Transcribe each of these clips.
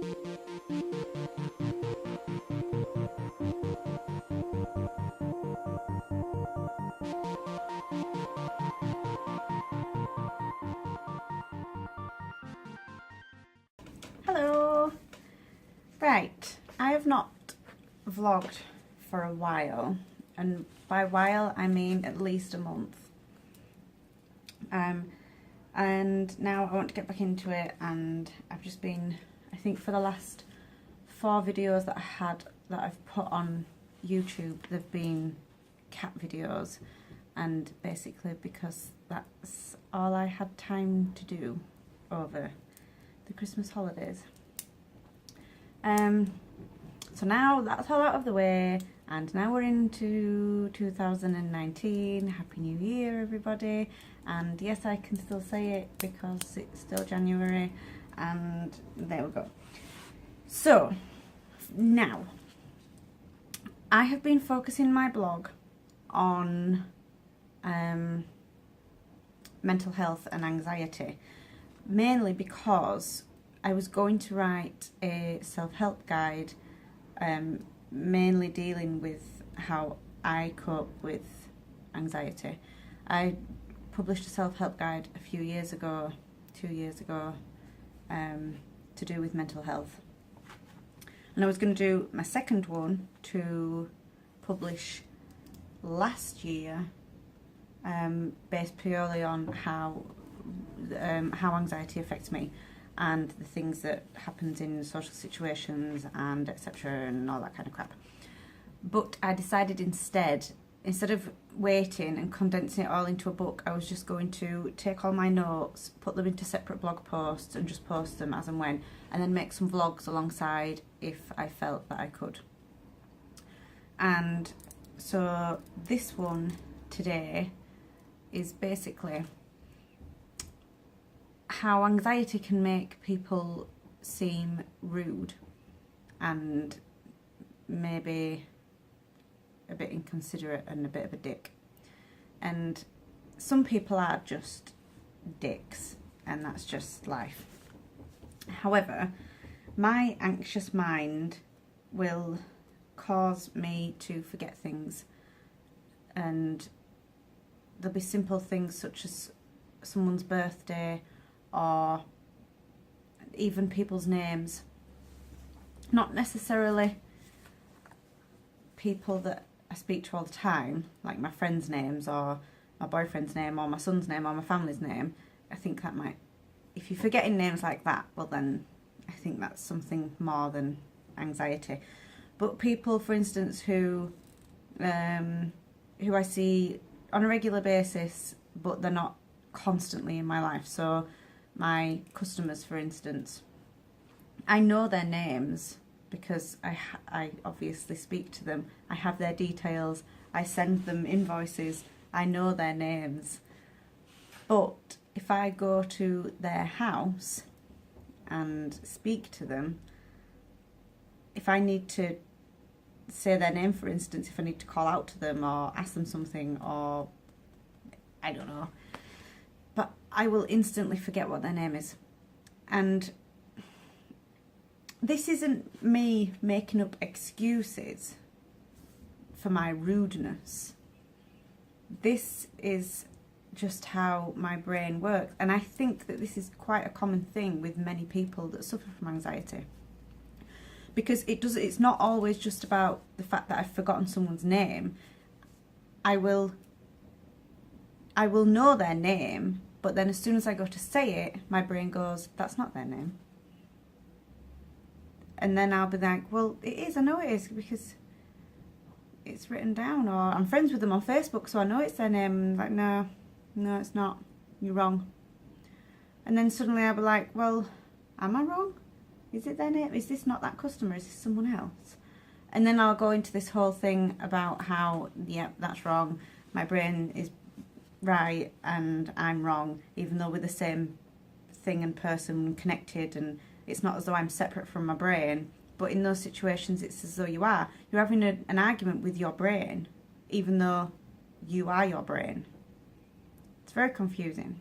Hello! Right, I have not vlogged for a while, and by while I mean at least a month. And now I want to get back into it, and I've just been, I think for the last 4 videos that I've put on YouTube, they've been cat videos, and basically because that's all I had time to do over the Christmas holidays. So now that's all out of the way, and now we're into 2019. Happy New Year, everybody. And yes, I can still say it because it's still January, and there we go. So now I have been focusing my blog on mental health and anxiety, mainly because I was going to write a self-help guide, mainly dealing with how I cope with anxiety. I published a self-help guide a few years ago, 2 years ago, to do with mental health. And I was going to do my second one to publish last year, based purely on how anxiety affects me and the things that happens in social situations and etc. and all that kind of crap. But I decided instead of waiting and condensing it all into a book, I was just going to take all my notes, put them into separate blog posts and just post them as and when, and then make some vlogs alongside if I felt that I could. And so this one today is basically how anxiety can make people seem rude and maybe a bit inconsiderate and a bit of a dick. And some people are just dicks, and that's just life. However, my anxious mind will cause me to forget things, and there'll be simple things such as someone's birthday or even people's names. Not necessarily people that I speak to all the time, like my friends' names or my boyfriend's name or my son's name or my family's name. I think that might, if you're forgetting names like that, well then I think that's something more than anxiety. But people, for instance, who I see on a regular basis, but they're not constantly in my life. So my customers, for instance, I know their names because I obviously speak to them. I have their details. I send them invoices. I know their names. But if I go to their house and speak to them, if I need to say their name, for instance, if I need to call out to them or ask them something, or I don't know, but I will instantly forget what their name is. And this isn't me making up excuses for my rudeness. This is just how my brain works, and I think that this is quite a common thing with many people that suffer from anxiety. Because it's not always just about the fact that I've forgotten someone's name. I will know their name, but then as soon as I go to say it, my brain goes, that's not their name. And then I'll be like, well, it is, I know it is, because it's written down, or I'm friends with them on Facebook, so I know it's their name. I'm like, no, it's not. You're wrong. And then suddenly I'll be like, well, am I wrong? Is it their name? Is this not that customer? Is this someone else? And then I'll go into this whole thing about how, yeah, that's wrong. My brain is right and I'm wrong, even though we're the same thing and person connected, and it's not as though I'm separate from my brain. But in those situations, it's as though you are. You're having an argument with your brain, even though you are your brain. It's very confusing,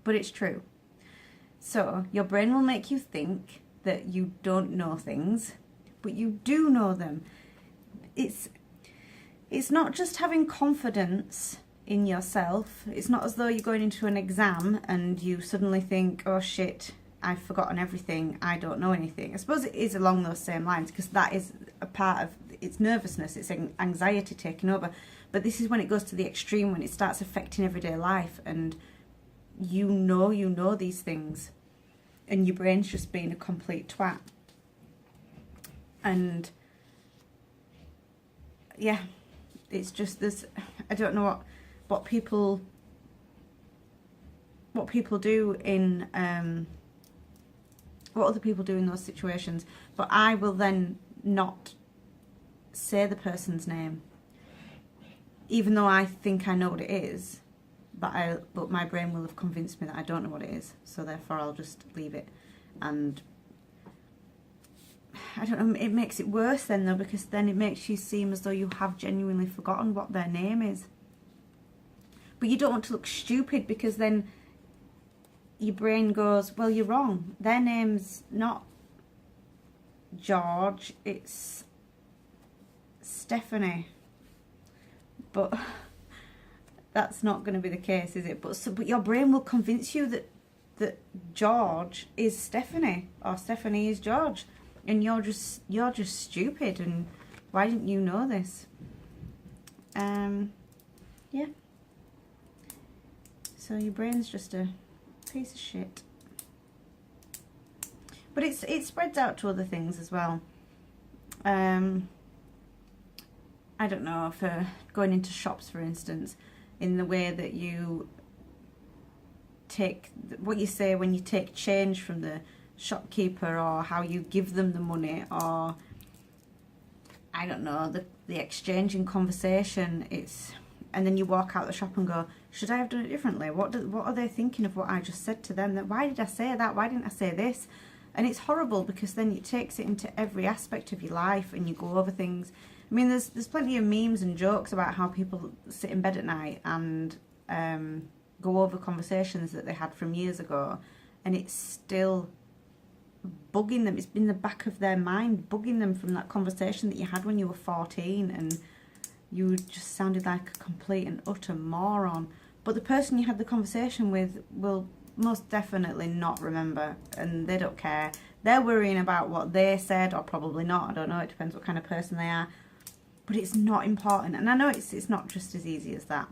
but it's true. So your brain will make you think that you don't know things, but you do know them. It's not just having confidence in yourself. It's not as though you're going into an exam and you suddenly think, oh shit, I've forgotten everything, I don't know anything. I suppose it is along those same lines, because that is a part of it's nervousness, it's anxiety taking over. But this is when it goes to the extreme, when it starts affecting everyday life, and you know these things, and your brain's just being a complete twat. And yeah, it's just this, I don't know what people do in what other people do in those situations, but I will then not say the person's name, even though I think I know what it is, but my brain will have convinced me that I don't know what it is, so therefore I'll just leave it. And I don't know, it makes it worse then though, because then it makes you seem as though you have genuinely forgotten what their name is. But you don't want to look stupid, because then your brain goes, well, you're wrong. Their name's not George, it's Stephanie. But that's not going to be the case, is it? But your brain will convince you that George is Stephanie, or Stephanie is George, and you're just stupid. And why didn't you know this? Yeah. So your brain's just a piece of shit. But it spreads out to other things as well. I don't know, for going into shops, for instance, in the way that you take what you say when you take change from the shopkeeper, or how you give them the money, or I don't know, the exchange in conversation. And then you walk out the shop and go, should I have done it differently? What are they thinking of what I just said to them? Why did I say that? Why didn't I say this? And it's horrible, because then it takes it into every aspect of your life, and you go over things. I mean, there's plenty of memes and jokes about how people sit in bed at night and go over conversations that they had from years ago, and it's still bugging them. It's been in the back of their mind, bugging them from that conversation that you had when you were 14, and you just sounded like a complete and utter moron. But the person you had the conversation with will most definitely not remember, and they don't care. They're worrying about what they said, or probably not, I don't know, it depends what kind of person they are. But it's not important. And I know it's not just as easy as that,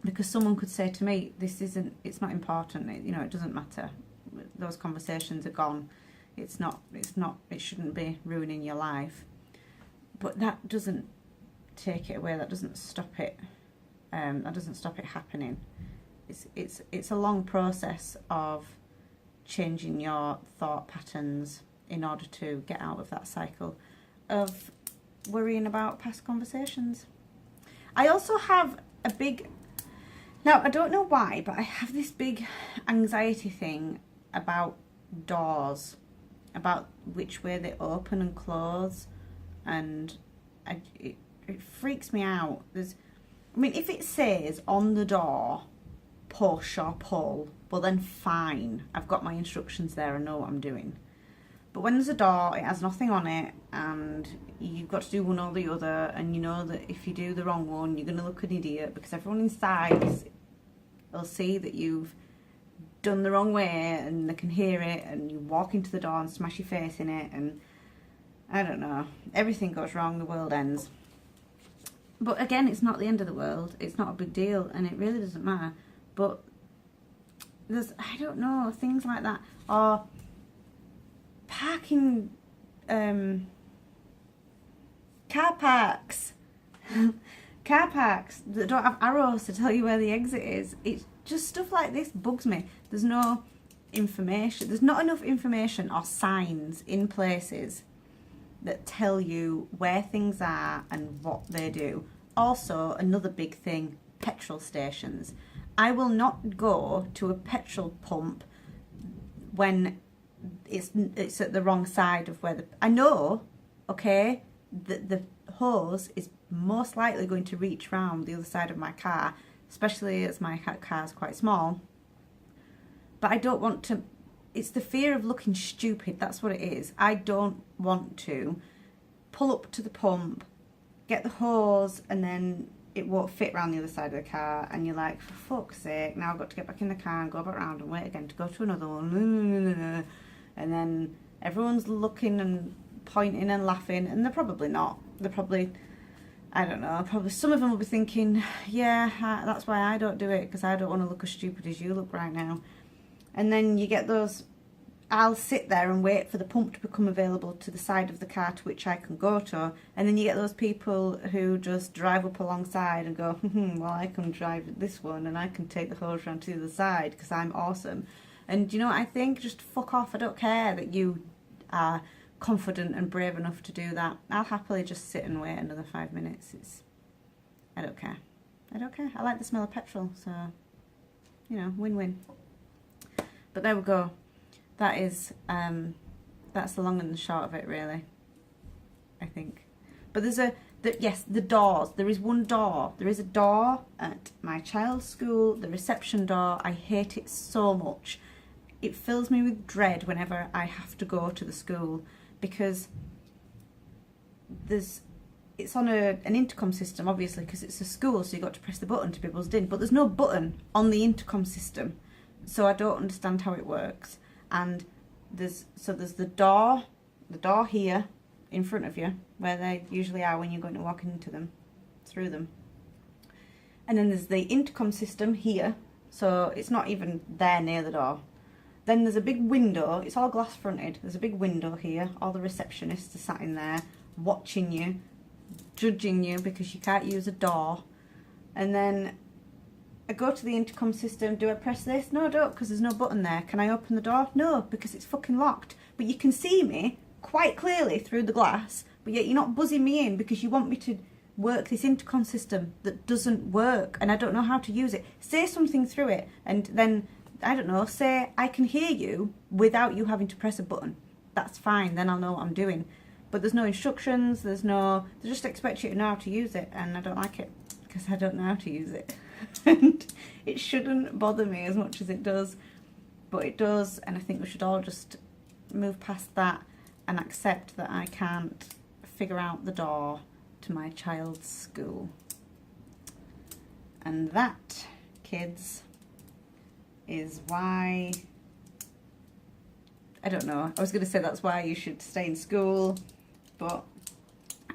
because someone could say to me, it's not important, it doesn't matter. Those conversations are gone. It shouldn't be ruining your life. But that doesn't take it away, that doesn't stop it. That doesn't stop it happening. It's a long process of changing your thought patterns in order to get out of that cycle of worrying about past conversations. I also have now I don't know why, but I have this big anxiety thing about doors, about which way they open and close, and it freaks me out. If it says on the door push or pull, well then fine, I've got my instructions there, I know what I'm doing. But when there's a door, it has nothing on it, and you've got to do one or the other, and you know that if you do the wrong one, you're going to look an idiot, because everyone inside will see that you've done the wrong way, and they can hear it, and you walk into the door and smash your face in it, and I don't know, everything goes wrong, the world ends. But again, it's not the end of the world, it's not a big deal, and it really doesn't matter. But there's, I don't know, things like that, or parking, car parks that don't have arrows to tell you where the exit is. It's just stuff like this bugs me. There's no information, there's not enough information or signs in places that tell you where things are and what they do. Also, another big thing, petrol stations. I will not go to a petrol pump when it's at the wrong side of where I know, okay, that the hose is most likely going to reach round the other side of my car, especially as my car is quite small. But I don't want to it's the fear of looking stupid. That's what it is. I don't want to pull up to the pump, get the hose, and then it won't fit around the other side of the car, and you're like, for fuck's sake, now I've got to get back in the car and go back around and wait again to go to another one. And then everyone's looking and pointing and laughing, and they're probably not. They're probably, I don't know, probably some of them will be thinking, yeah, that's why I don't do it, because I don't want to look as stupid as you look right now. And then you get those, I'll sit there and wait for the pump to become available to the side of the car to which I can go to. And then you get those people who just drive up alongside and go, well, I can drive this one and I can take the hose around to the other side because I'm awesome. And you know what I think? Just fuck off. I don't care that you are confident and brave enough to do that. I'll happily just sit and wait another 5 minutes. I don't care. I don't care. I like the smell of petrol, so, you know, win-win. But there we go. That is, that's the long and the short of it, really, I think. But yes, the doors. There is one door. There is a door at my child's school, the reception door. I hate it so much. It fills me with dread whenever I have to go to the school, because it's on an intercom system, obviously, because it's a school, so you've got to press the button to be buzzed in. But there's no button on the intercom system, so I don't understand how it works. And there's the door here in front of you, where they usually are when you're going to walk into them, through them. And then there's the intercom system here, so it's not even there near the door. Then there's a big window, it's all glass fronted, there's a big window here, all the receptionists are sat in there, watching you, judging you because you can't use a door. And then I go to the intercom system. Do I press this? No, I don't, because there's no button there. Can I open the door? No, because it's fucking locked. But you can see me quite clearly through the glass, but yet you're not buzzing me in because you want me to work this intercom system that doesn't work and I don't know how to use it. Say something through it, and then, I don't know, say I can hear you without you having to press a button. That's fine, then I'll know what I'm doing. But there's no instructions, they just expect you to know how to use it, and I don't like it because I don't know how to use it. And it shouldn't bother me as much as it does, but it does, and I think we should all just move past that and accept that I can't figure out the door to my child's school. And that, kids, is why, I don't know, I was going to say that's why you should stay in school, but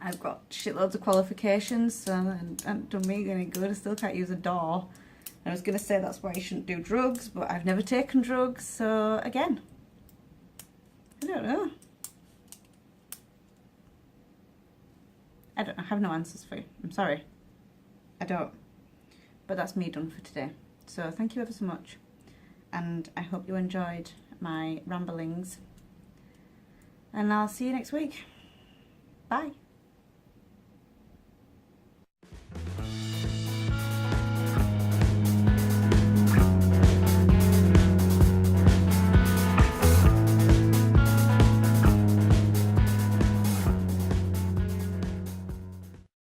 I've got shitloads of qualifications, so and don't make any good. I still can't use a door. I was going to say that's why you shouldn't do drugs, but I've never taken drugs, so again, I don't know. I have no answers for you. I'm sorry. I don't. But that's me done for today. So thank you ever so much. And I hope you enjoyed my ramblings. And I'll see you next week. Bye.